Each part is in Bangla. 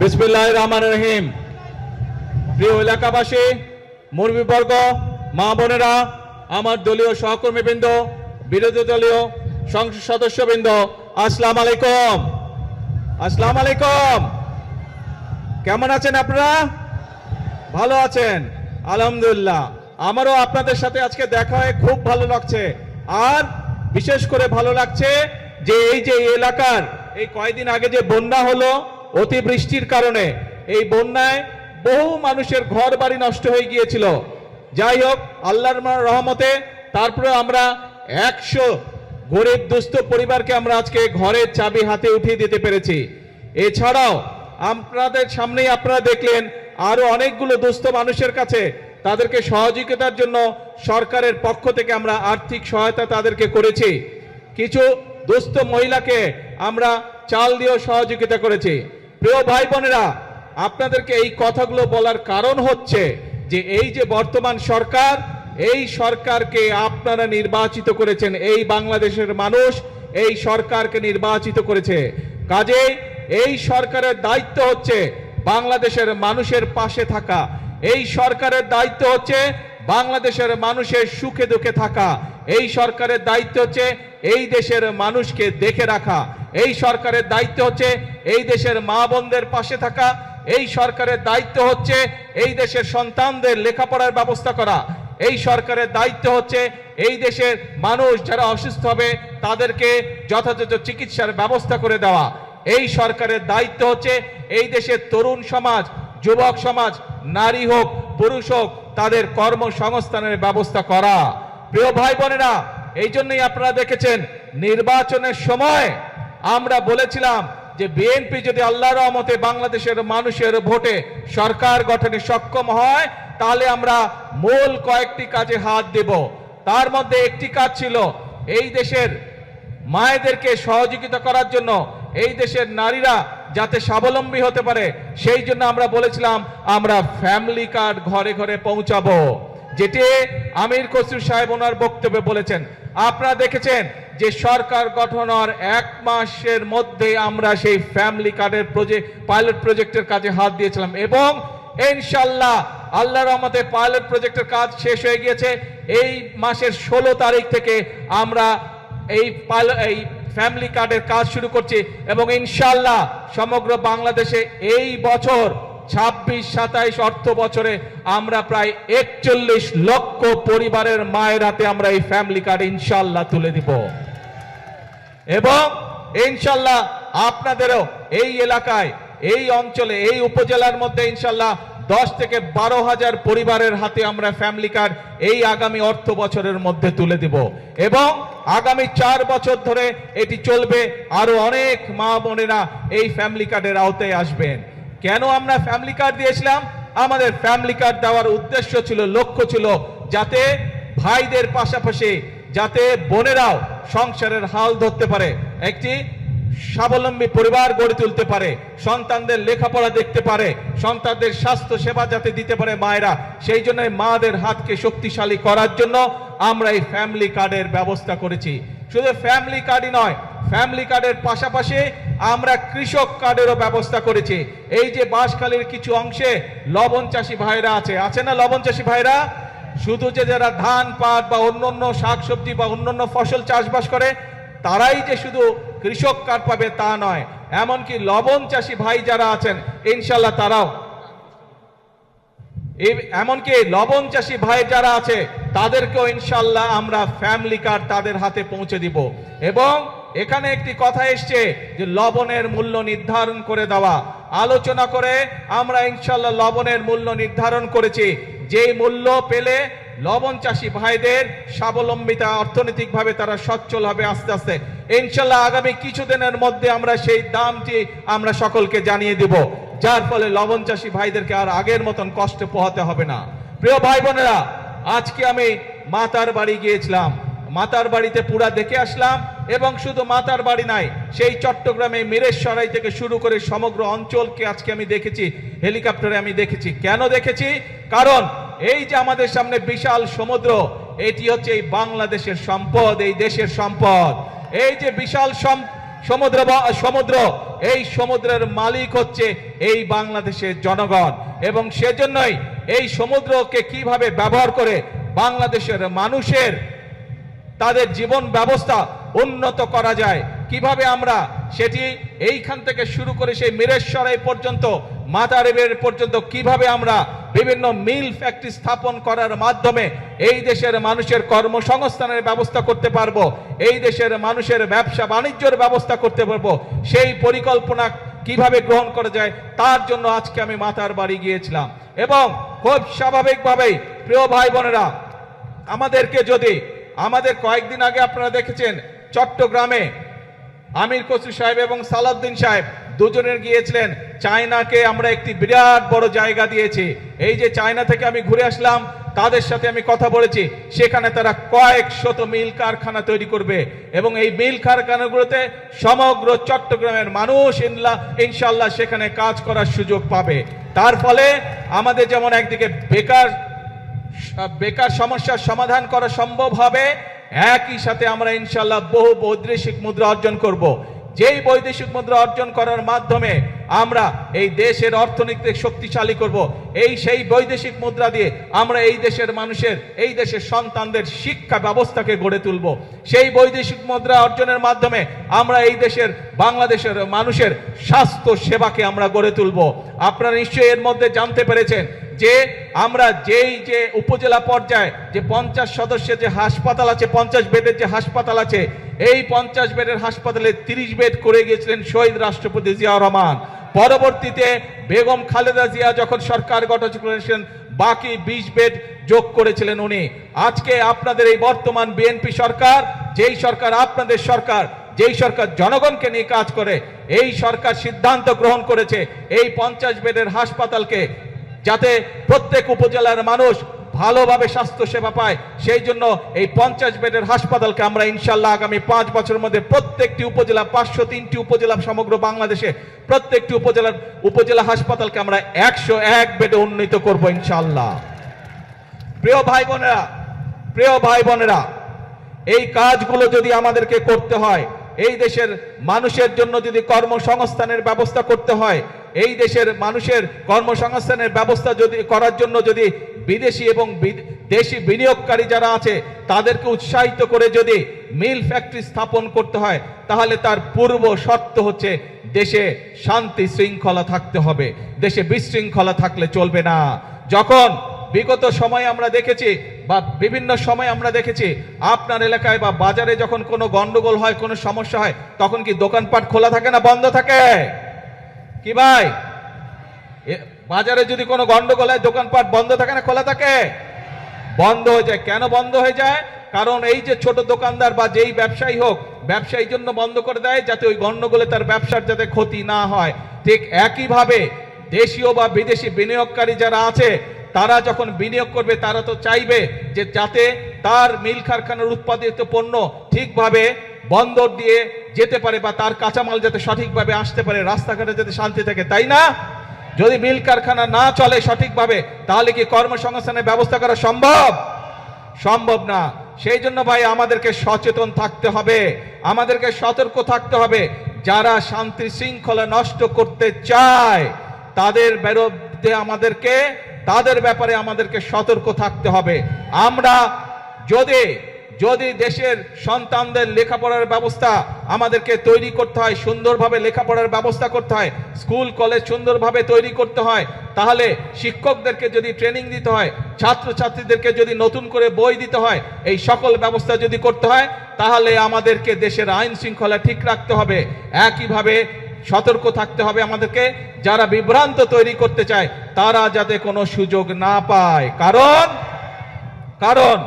বিসমিল্লাহির রহমানির রহিম। প্রিয় এলাকাবাসী, মুরব্বীবর্গ, মা বোনেরা, আমার দলীয় সহকর্মীবৃন্দ, বিরোধী দলীয় সংসদ সদস্যবৃন্দ, আসসালামু আলাইকুম। আসসালামু আলাইকুম। কেমন আছেন আপনারা? ভালো আছেন? আলহামদুলিল্লাহ। আমারও আপনাদের সাথে আজকে দেখা হয়ে খুব ভালো লাগছে। আর বিশেষ করে ভালো লাগছে যে এই যে এলাকার এই কয়েকদিন আগে যে বন্যা হলো, অতিবৃষ্টির কারণে এই বন্যায় বহু মানুষের ঘর বাড়ি নষ্ট হয়ে গিয়েছিল। যাই হোক, আল্লাহর রহমতে তারপরে আমরা 100 গরিব দুস্থ পরিবারকে আমরা আজকে ঘরের চাবি হাতে উঠিয়ে দিতে পেরেছি। এছাড়াও আপনাদের সামনেই আপনারা দেখলেন আরো অনেকগুলো দুস্থ মানুষের কাছে তাদেরকে সহযোগিতার জন্য সরকারের পক্ষ থেকে আমরা আর্থিক সহায়তা তাদেরকে করেছি। কিছু দুস্থ মহিলাকে আমরা চাল দিয়েও সহযোগিতা করেছি। প্রিয় ভাই বোনেরা, আপনাদেরকে এই কথাগুলো বলার কারণ হচ্ছে যে এই যে বর্তমান সরকার, এই সরকারকে আপনারা নির্বাচিত করেছেন। এই বাংলাদেশের মানুষ এই সরকারকে নির্বাচিত করেছে। কাজেই এই সরকারের দায়িত্ব হচ্ছে বাংলাদেশের মানুষের পাশে থাকা। এই সরকারের দায়িত্ব হচ্ছে বাংলাদেশের মানুষের সুখে দুঃখে থাকা। এই সরকারের দায়িত্ব হচ্ছে এই দেশের মানুষকে দেখে রাখা। এই সরকারের দায়িত্ব হচ্ছে এই দেশের মা বোনদের পাশে থাকা। এই সরকারের দায়িত্ব হচ্ছে এই দেশের সন্তানদের লেখাপড়ার ব্যবস্থা করা। এই সরকারের দায়িত্ব হচ্ছে এই দেশের মানুষ যারা অসুস্থ হবে তাদেরকে যথাযথ চিকিৎসার ব্যবস্থা করে দেওয়া। এই সরকারের দায়িত্ব হচ্ছে এই দেশের তরুণ সমাজ, যুবক সমাজ, নারী হোক পুরুষ হোক, তাদের কর্মসংস্থানের ব্যবস্থা করা। প্রিয় ভাই বোনেরা, এই জন্যই আপনারা দেখেছেন নির্বাচনের সময় আমরা বলেছিলাম যে বিএনপি যদি আল্লাহর রহমতে বাংলাদেশের মানুষের ভোটে সরকার গঠনে সক্ষম হয় তাহলে আমরা মূল কয়েকটি কাজে হাত দেব। তার মধ্যে একটি কাজ ছিল এই দেশের মায়েদেরকে সহযোগিতা করার জন্য, এই দেশের নারীরা যাতে স্বাবলম্বী হতে পারে সেই জন্য আমরা বলেছিলাম আমরা ফ্যামিলি কার্ড ঘরে ঘরে পৌঁছাবো, যেটি আমির খসরু সাহেব ওনার বক্তব্যে বলেছেন। আপনারা দেখেছেন যে সরকার গঠন হওয়ার 1 মাসের মধ্যে আমরা সেই ফ্যামিলি কার্ডের পাইলট প্রজেক্টের কাজে হাত দিয়েছিলাম এবং ইনশাআল্লাহ আল্লাহর রহমতে পাইলট প্রজেক্টের কাজ শেষ হয়ে গিয়েছে। এই মাসের 16 তারিখ থেকে আমরা এই ফ্যামিলি কার্ডের কাজ শুরু করছি এবং ইনশাআল্লাহ সমগ্র বাংলাদেশে এই বছর 26-27 অর্থ বছরে আমরা প্রায় 41 লক্ষ পরিবারের মায়ের হাতে আমরা এই ফ্যামিলি কার্ড ইনশাআল্লাহ তুলে দিব এবং ইনশাআল্লাহ আপনাদেরও এই এলাকায়, এই অঞ্চলে, এই উপজেলার মধ্যে ইনশাআল্লাহ 10 থেকে 12 হাজার পরিবারের হাতে আমরা ফ্যামিলি কার্ড এই আগামী অর্থ বছরের মধ্যে তুলে দিব এবং আগামী 4 বছর ধরে এটি চলবে। আরো অনেক মা বোনেরা এই ফ্যামিলি কার্ডের আওতায় আসবেন। কেন আমরা ফ্যামিলি কার্ড দিয়েছিলাম? আমাদের ফ্যামিলি কার্ড দেওয়ার উদ্দেশ্য ছিল, লক্ষ্য ছিল যাতে ভাইদের পাশাপাশি যাতে বোনেরাও সংসারের হাল ধরতে পারে, একটি স্বাবলম্বী পরিবার গড়ে তুলতে পারে, সন্তানদের লেখাপড়া দেখতে পারে, সন্তানদের স্বাস্থ্য সেবা যাতে দিতে পারে মায়েরা। সেই জন্য মাদের হাতকে শক্তিশালী করার জন্য আমরা এই ফ্যামিলি কার্ডের ব্যবস্থা করেছি। শুধু ফ্যামিলি কার্ডই নয়, ফ্যামিলি কার্ডের পাশাপাশি আমরা কৃষক কার্ডেরও ব্যবস্থা করেছি। এই যে বাঁশখালীর কিছু অংশে লবণ চাষী ভাইরা আছে না, লবণ চাষী ভাইরা শুধু যে যারা ধান পাট বা অন্যান্য শাকসবজি বা অন্যান্য ফসল চাষবাস করে তারাই যে শুধু কৃষক কার্ড পাবে তা নয়, এমনকি লবণ চাষী ভাই যারা আছেন ইনশাআল্লাহ তারাও, এমনকি লবণ চাষী ভাই যারা আছে তাদেরকেও ইনশাআল্লাহ আমরা ফ্যামিলি কার্ড তাদের হাতে পৌঁছে দিব। এবং এখানে একটি কথা এসছে যে লবণের মূল্য নির্ধারণ করে দেওয়া, আলোচনা করে আমরা ইনশাআল্লাহ লবণের মূল্য নির্ধারণ করেছি। যেই মূল্য পেলে লবণ চাষী ভাইদের স্বাবলম্বিতা, অর্থনৈতিকভাবে তারা সচ্ছল হবে আস্তে আস্তে। ইনশাআল্লাহ আগামী কিছুদিনের মধ্যে আমরা সেই দামটি আমরা সকলকে জানিয়ে দেব, যার ফলে লবণ চাষী ভাইদেরকে আর আগের মতন কষ্ট পোহাতে হবে না। প্রিয় ভাই বোনেরা, আজকে আমি মাতার বাড়ি গিয়েছিলাম, মাতার বাড়িতে পুরা দেখে আসলাম এবং শুধু মাতার বাড়ি নাই, সেই চট্টগ্রামে মিরেশসরাই থেকে শুরু করে সমগ্র অঞ্চলকে আজকে আমি দেখেছি, হেলিকপ্টারে আমি দেখেছি। কেন দেখেছি? কারণ এই যে আমাদের সামনে বিশাল সমুদ্র, এটি হচ্ছে এই বাংলাদেশের সম্পদ, এই দেশের সম্পদ। এই যে বিশাল সমুদ্র এই সমুদ্রের মালিক হচ্ছে এই বাংলাদেশের জনগণ, এবং সেজন্যই এই সমুদ্রকে কিভাবে ব্যবহার করে বাংলাদেশের মানুষের তাদের জীবন ব্যবস্থা উন্নত করা যায়, কিভাবে আমরা সেটি এইখান থেকে শুরু করে সেই মিরেশ্বর পর্যন্ত মাতারেবের পর্যন্ত কিভাবে আমরা বিভিন্ন মিল ফ্যাক্টরি স্থাপন করার মাধ্যমে এই দেশের মানুষের কর্মসংস্থানের ব্যবস্থা করতে পারবো, এই দেশের মানুষের ব্যবসা বাণিজ্যের ব্যবস্থা করতে পারবো, সেই পরিকল্পনা কিভাবে গ্রহণ করা যায় তার জন্য আজকে আমি মাতার বাড়ি গিয়েছিলাম। এবং খুব স্বাভাবিকভাবেই প্রিয় ভাই বোনেরা, আমাদের কয়েকদিন আগে আপনারা দেখেছেন চট্টগ্রামে আমির খসরু সাহেব এবং সালাউদ্দিন সাহেব দুজনের গিয়েছিলেন চায়নাকে আমরা একটি বিরাট বড় জায়গা দিয়েছি। এই যে চায়না থেকে আমি ঘুরে আসলাম, তাদের সাথে আমি কথা বলেছি, সেখানে তারা কয়েক শত মিল কারখানা তৈরি করবে এবং এই মিল কারখানাগুলোতে সমগ্র চট্টগ্রামের মানুষ ইনশাআল্লাহ সেখানে কাজ করার সুযোগ পাবে। তার ফলে আমাদের যেমন একদিকে বেকার সমস্যার সমাধান করা সম্ভব হবে, একই সাথে আমরা ইনশাআল্লাহ বহু বৈদেশিক মুদ্রা অর্জন করব। যেই বৈদেশিক মুদ্রা অর্জন করার মাধ্যমে আমরা এই দেশের অর্থনীতি শক্তিশালী করব, সেই বৈদেশিক মুদ্রা দিয়ে আমরা এই দেশের মানুষের, এই দেশের সন্তানদের শিক্ষা ব্যবস্থাকে গড়ে তুলব। সেই বৈদেশিক মুদ্রা অর্জনের মাধ্যমে আমরা এই দেশের বাংলাদেশের মানুষের স্বাস্থ্য সেবাকে আমরা গড়ে তুলব। আপনারা নিশ্চয়ই এর মধ্যে জানতে পেরেছেন যে আমরা যে উপজেলা পর্যায়ে যে 50 সদস্যের যে হাসপাতাল আছে, 50 বেডের যে হাসপাতাল আছে, এই 50 বেডের হাসপাতালে 30 বেড করে গিয়েছিলেন শহীদ রাষ্ট্রপতি জিয়াউর রহমান। পরবর্তীতে বেগম খালেদা জিয়া যখন সরকার গঠন করেছেন, বাকি 20 বেড যোগ করেছিলেন উনি। আজকে আপনাদের এই বর্তমান বিএনপি সরকার, যেই সরকার আপনাদের সরকার, যেই সরকার জনগণকে নিয়ে কাজ করে, এই সরকার সিদ্ধান্ত গ্রহণ করেছে এই 50 বেডের হাসপাতালকে যাতে প্রত্যেক উপজেলার মানুষ ভালোভাবে স্বাস্থ্য সেবা পায়, সেই জন্য এই 50 বেডের হাসপাতালকে আমরা ইনশাআল্লাহ আগামী 5 বছরের মধ্যে প্রত্যেকটি উপজেলা, 503টি উপজেলা সমগ্র বাংলাদেশে প্রত্যেকটি উপজেলা হাসপাতালকে আমরা 101 বেডে উন্নীত করব ইনশাআল্লাহ। প্রিয় ভাই বোনেরা, এই কাজগুলো যদি আমাদেরকে করতে হয়, এই দেশের মানুষের জন্য যদি কর্মসংস্থানের ব্যবস্থা করতে হয়, এই দেশের মানুষের কর্মসংস্থানের ব্যবস্থা যদি করার জন্য যদি বিদেশি এবং দেশি বিনিয়োগকারী যারা আছে তাদেরকে উৎসাহিত করে যদি মিল ফ্যাক্টরি স্থাপন করতে হয়, তাহলে তার পূর্ব শর্ত হচ্ছে দেশে শান্তি শৃঙ্খলা থাকতে হবে, দেশে বিশৃঙ্খলা থাকলে চলবে না। যখন বিগত সময়ে আমরা দেখেছি বা বিভিন্ন সময় আমরা দেখেছি আপনার এলাকায় বা বাজারে যখন কোনো গন্ডগোল হয়, কোনো সমস্যা হয়, তখন কি দোকানপাট খোলা থাকে না বন্ধ থাকে? কি ভাই, বাজারে যদি কোনো গন্ডগোল হয় দোকানপাট বন্ধ থাকে না খোলা থাকে? বন্ধ হয়ে যায়। কেন বন্ধ হয়ে যায়? কারণ এই যে ছোট দোকানদার বা যেই ব্যবসায়ী হোক, ব্যবসায়ীর জন্য বন্ধ করে দেয় যাতে ওই গন্ডগোলে তার ব্যবসার যাতে ক্ষতি না হয়। ঠিক একইভাবে দেশীয় বা বিদেশি বিনিয়োগকারী যারা আছে তারা যখন বিনিয়োগ করবে, তারা তো চাইবে যে যাতে তার মিল কারখানার উৎপাদিত পণ্য ঠিকভাবে বন্দর দিয়ে যেতে পারে বা তার কাঁচামাল যাতে সঠিকভাবে আসতে পারে, রাস্তাঘাটে যাতে শান্তি থাকে, তাই না? যদি মিল কারখানা না চলে সঠিকভাবে, তাহলে কি কর্মসংস্থানের ব্যবস্থা করা সম্ভব না। সেই জন্য ভাই আমাদেরকে সচেতন থাকতে হবে, আমাদেরকে সতর্ক থাকতে হবে। যারা শান্তি শৃঙ্খলা নষ্ট করতে চায় তাদের বিরুদ্ধে তাদের ব্যাপারে আমাদেরকে সতর্ক থাকতে হবে। আমরা যদি দেশের সন্তানদের লেখাপড়ার ব্যবস্থা আমাদেরকে তৈরি করতে হয়, সুন্দরভাবে লেখাপড়ার ব্যবস্থা করতে হয়, স্কুল কলেজ সুন্দরভাবে তৈরি করতে হয়, তাহলে শিক্ষকদেরকে যদি ট্রেনিং দিতে হয়, ছাত্রছাত্রীদেরকে যদি নতুন করে বই দিতে হয়, এই সকল ব্যবস্থা যদি করতে হয়, তাহলে আমাদেরকে দেশের আইন শৃঙ্খলা ঠিক রাখতে হবে। একইভাবে সতর্ক থাকতে হবে আমাদেরকে, যারা বিভ্রান্ত তৈরি করতে চায় তারা যাতে কোনো সুযোগ না পায়। কারণ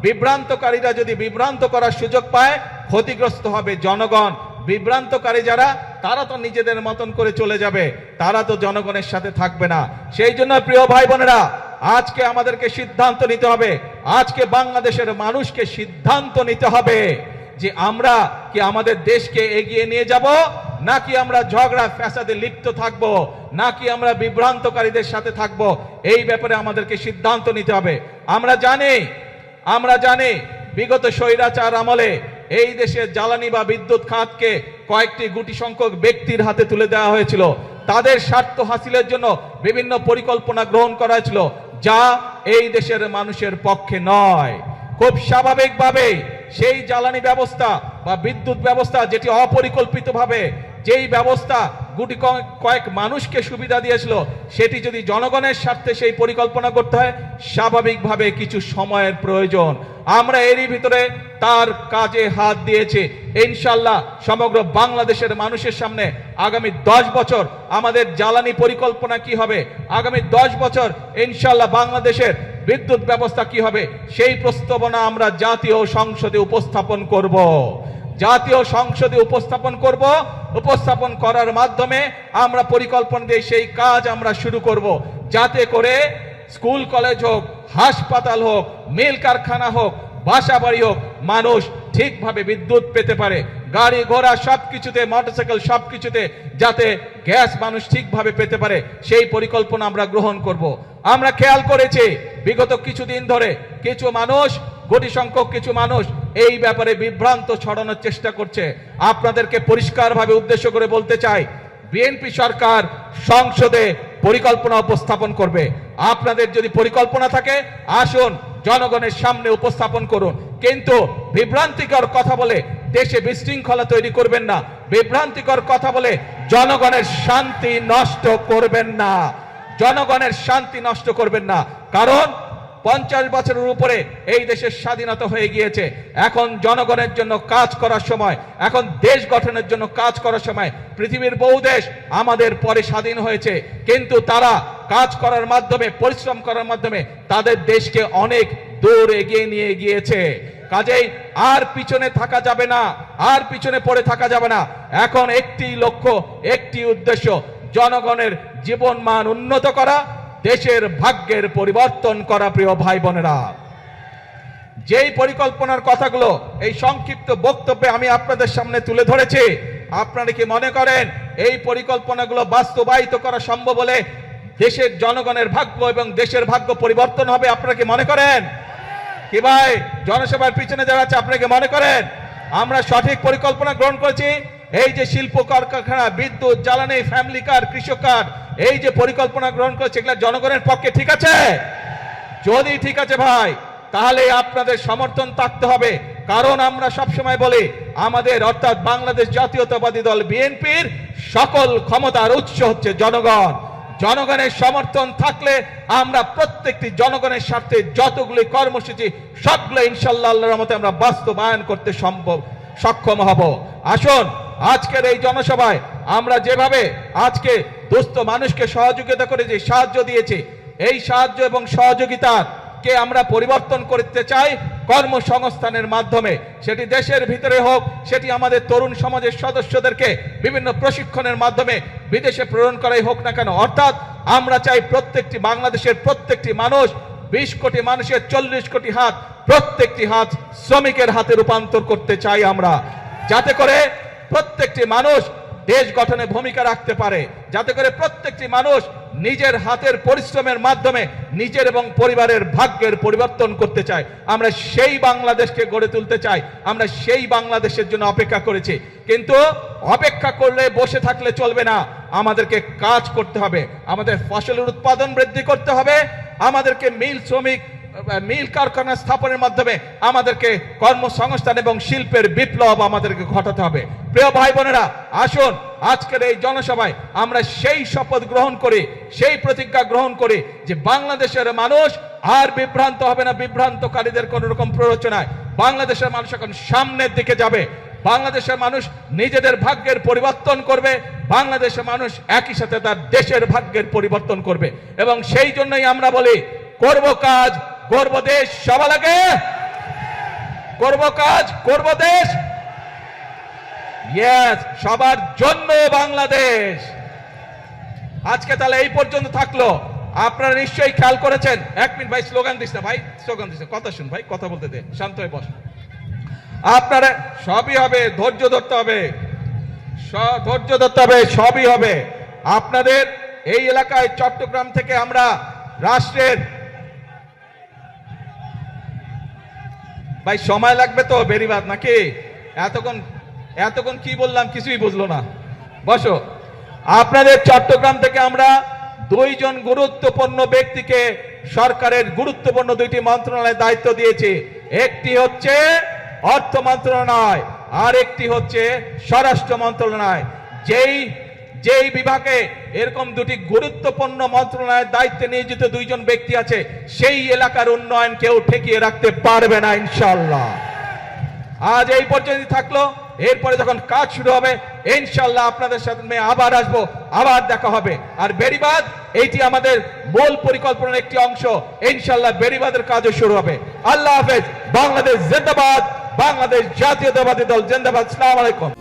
বিভ্রান্তকারীরা যদি বিভ্রান্ত করার সুযোগ পায়, ক্ষতিগ্রস্ত হবে জনগণ। বিভ্রান্তকারী যারা, তারা তো নিজেদের মতন করে চলে যাবে, তারা তো জনগণের সাথে থাকবে না। সেই জন্য প্রিয় ভাই বোনেরা, আজকে আমাদেরকে সিদ্ধান্ত নিতে হবে, আজকে বাংলাদেশের মানুষকে সিদ্ধান্ত নিতে হবে যে আমরা কি আমাদের দেশকে এগিয়ে নিয়ে যাব, নাকি আমরা ঝগড়া ফ্যাসাদে লিপ্ত থাকব, নাকি আমরা বিভ্রান্তকারীদের সাথে থাকব। এই ব্যাপারে আমাদেরকে সিদ্ধান্ত নিতে হবে। আমরা জানি বিগত স্বৈরাচার আমলে এই দেশের জ্বালানি বা বিদ্যুৎ খাতকে কয়েকটি গুটি সংখ্যক ব্যক্তির হাতে তুলে দেওয়া হয়েছিল। তাদের স্বার্থ হাসিলের জন্য বিভিন্ন পরিকল্পনা গ্রহণ করা হয়েছিল, যা এই দেশের মানুষের পক্ষে নয়। খুব স্বাভাবিকভাবে সেই জ্বালানি ব্যবস্থা বা বিদ্যুৎ ব্যবস্থা যেটি অপরিকল্পিতভাবে যেই ব্যবস্থা গুটি কয়েক মানুষকে সুবিধা দিয়েছিল, সেটি যদি জনগণের স্বার্থে সেই পরিকল্পনা করতে হয়, স্বাভাবিকভাবে কিছু সময়ের প্রয়োজন। আমরা এরই ভিতরে তার কাজে হাত দিয়েছি। ইনশাল্লাহ সমগ্র বাংলাদেশের মানুষের সামনে আগামী 10 বছর আমাদের জ্বালানি পরিকল্পনা কি হবে, আগামী 10 বছর ইনশাল্লাহ বাংলাদেশের বিদ্যুৎ ব্যবস্থা কি হবে, সেই প্রস্তাবনা আমরা জাতীয় সংসদে উপস্থাপন করব। জাতীয় সংসদে উপস্থাপন করার মাধ্যমে আমরা পরিকল্পনা দিয়ে সেই কাজ আমরা শুরু করব, যাতে করে স্কুল কলেজ হোক, হাসপাতাল হোক, মিল কারখানা হোক, বাসা বাড়ি হোক, মানুষ ঠিকভাবে বিদ্যুৎ পেতে পারে। গাড়ি ঘোড়া সবকিছুতে, মোটরসাইকেল সবকিছুতে যাতে গ্যাস মানুষ ঠিকভাবে পেতে পারে, সেই পরিকল্পনা আমরা গ্রহণ করব। আমরা খেয়াল করেছি বিগত কিছুদিন ধরে কিছু মানুষ, কোটি সংখ্যক কিছু মানুষ এই ব্যাপারে বিভ্রান্ত ছড়ানোর চেষ্টা করছে। আপনাদেরকে পরিষ্কারভাবে উদ্দেশ্য করে বলতে চাই, বিএনপি সরকার সংসদে পরিকল্পনা উপস্থাপন করবে। আপনাদের যদি পরিকল্পনা থাকে, আসুন জনগণের সামনে উপস্থাপন করুন, কিন্তু বিভ্রান্তিকর কথা বলে দেশে বিশৃঙ্খলা তৈরি করবেন না, বিভ্রান্তিকর কথা বলে জনগণের শান্তি নষ্ট করবেন না, জনগণের শান্তি নষ্ট করবেন না। কারণ 50 বছরের উপরে এই দেশের স্বাধীনতা হয়ে গিয়েছে। এখন জনগণের জন্য কাজ করার সময়, এখন দেশ গঠনের জন্য কাজ করার সময়। পৃথিবীর বহু দেশ আমাদের পরে স্বাধীন হয়েছে, কিন্তু তারা কাজ করার মাধ্যমে, পরিশ্রম করার মাধ্যমে তাদের দেশকে অনেক দূর এগিয়ে নিয়ে গিয়েছে। কাজেই আর পিছনে থাকা যাবে না, আর পিছনে পড়ে থাকা যাবে না। এখন একটি লক্ষ্য, একটি উদ্দেশ্য, জনগণের জীবন মান উন্নত করা, দেশের ভাগ্যের পরিবর্তন করা। প্রিয় ভাই বোনেরা, যেই পরিকল্পনার কথাগুলো এই সংক্ষিপ্ত বক্তব্যে আমি আপনাদের সামনে তুলে ধরেছি, আপনারা কি মনে করেন এই পরিকল্পনাগুলো বাস্তবায়িত করা সম্ভব বলে দেশের জনগণের ভাগ্য এবং দেশের ভাগ্য পরিবর্তন হবে? আপনারা কি মনে করেন? কি ভাই, জনসভার পিছনে যারা আছে, আপনারা কি মনে করেন আমরা সঠিক পরিকল্পনা গ্রহণ করেছি? এই যে শিল্প কারখানা, বিদ্যুৎ, জ্বালানি, ফ্যামিলি কার্ড, কৃষক কার্ড, এই যে পরিকল্পনা গ্রহণ করেছে, এগুলো জনগণের পক্ষে ঠিক আছে? যদি ঠিক আছে ভাই, তাহলে আপনাদের সমর্থন থাকতে হবে। কারণ আমরা সবসময় বলি, আমাদের অর্থাৎ বাংলাদেশ জাতীয়তাবাদী দল বিএনপির সকল ক্ষমতার উৎস হচ্ছে জনগণ। জনগণের সমর্থন থাকলে আমরা প্রত্যেকটি জনগণের স্বার্থে যতগুলি কর্মসূচি, সবগুলো ইনশাআল্লাহ আল্লাহর রহমতে আমরা বাস্তবায়ন করতে সক্ষম হব। আসুন আজকের এই জনসভায় আমরা যেভাবে আজকে দুস্থ মানুষকে সহযোগিতা করেছি, সাহায্য দিয়েছি, এই সাহায্য এবং সহযোগিতাকে আমরা পরিবর্তন করতে চাই কর্মসংস্থানের মাধ্যমে। সেটি দেশের ভিতরে হোক, সেটি আমাদের তরুণ সমাজের সদস্যদেরকে বিভিন্ন প্রশিক্ষণের মাধ্যমে বিদেশে প্রেরণ করাই হোক না কেন। অর্থাৎ আমরা চাই প্রত্যেকটি বাংলাদেশের প্রত্যেকটি মানুষ, 20 কোটি মানুষের 40 কোটি হাত, প্রত্যেকটি হাত শ্রমিকের হাতে রূপান্তর করতে চাই আমরা, যাতে করে প্রত্যেকটি মানুষ দেশ গঠনে ভূমিকা রাখতে পারে, যাতে করে প্রত্যেকটি মানুষ নিজের হাতের পরিশ্রমের মাধ্যমে নিজের এবং পরিবারের ভাগ্যের পরিবর্তন করতে চায়। আমরা সেই বাংলাদেশকে গড়ে তুলতে চাই, আমরা সেই বাংলাদেশের জন্য অপেক্ষা করেছি। কিন্তু অপেক্ষা করলে, বসে থাকলে চলবে না, আমাদেরকে কাজ করতে হবে, আমাদের ফসলের উৎপাদন বৃদ্ধি করতে হবে, আমাদেরকে মিল কারখানা স্থাপনের মাধ্যমে আমাদেরকে কর্মসংস্থান এবং শিল্পের বিপ্লব আমাদেরকে ঘটাতে হবে। প্রিয় ভাই বোনেরা, আসুন আজকের এই জনসভায় আমরা সেই শপথ গ্রহণ করি, সেই প্রতিজ্ঞা গ্রহণ করি যে বাংলাদেশের মানুষ আর বিভ্রান্ত হবে না, বিভ্রান্তকারীদের কোন রকম প্ররোচনায়। বাংলাদেশের মানুষ এখন সামনের দিকে যাবে, বাংলাদেশের মানুষ নিজেদের ভাগ্যের পরিবর্তন করবে, বাংলাদেশের মানুষ একই সাথে তার দেশের ভাগ্যের পরিবর্তন করবে। এবং সেই জন্যই আমরা বলি, করব কাজ, করব দেশ, সবার আগে করব কাজ, করব দেশ, ইয়েস, সবার জন্য বাংলাদেশ। আজকে তাহলে এই পর্যন্ত থাকলো। আপনারা নিশ্চয়ই খেয়াল করেছেন, 1 মিনিট ভাই, স্লোগান দিস না ভাই, স্লোগান দিস না, কথা শুন ভাই, কথা বলতে দে, শান্ত হয়ে বস। আপনারা সবই হবে, ধৈর্য ধরতে হবে, ধৈর্য ধরতে হবে, সবই হবে। আপনাদের এই এলাকায় চট্টগ্রাম থেকে আমরা রাষ্ট্রের, ভাই সময় লাগবে তো বেরিবাদ নাকি? এতক্ষণ কি বললাম কিছুই বুঝলো না। বসো। আপনাদের চট্টগ্রাম থেকে আমরা দুইজন গুরুত্বপূর্ণ ব্যক্তিকে সরকারের গুরুত্বপূর্ণ দুইটি মন্ত্রণালয়ের দায়িত্ব দিয়েছি। একটি হচ্ছে অর্থ মন্ত্রণালয় আর একটি হচ্ছে স্বরাষ্ট্র মন্ত্রণালয়। যেই বিভাগে এরকম দুটি গুরুত্বপূর্ণ মন্ত্রণালয়ের দায়িত্বে নিয়োজিত দুইজন ব্যক্তি আছে, সেই এলাকার উন্নয়ন কেউ ঠেকিয়ে রাখতে পারবে না ইনশাআল্লাহ। আজ এই পর্যন্ত থাকলো, এরপরে যখন কাজ শুরু হবে ইনশাআল্লাহ আপনাদের সাথে আবার আসবো, আবার দেখা হবে। আর বেড়িবাঁধ এইটি আমাদের মূল পরিকল্পনার একটি অংশ, ইনশাআল্লাহ বেড়িবাঁধের কাজও শুরু হবে। আল্লাহ হাফেজ। বাংলাদেশ জিন্দাবাদ, বাংলাদেশ জাতীয়তাবাদী দল জিন্দাবাদ। আসসালামু আলাইকুম।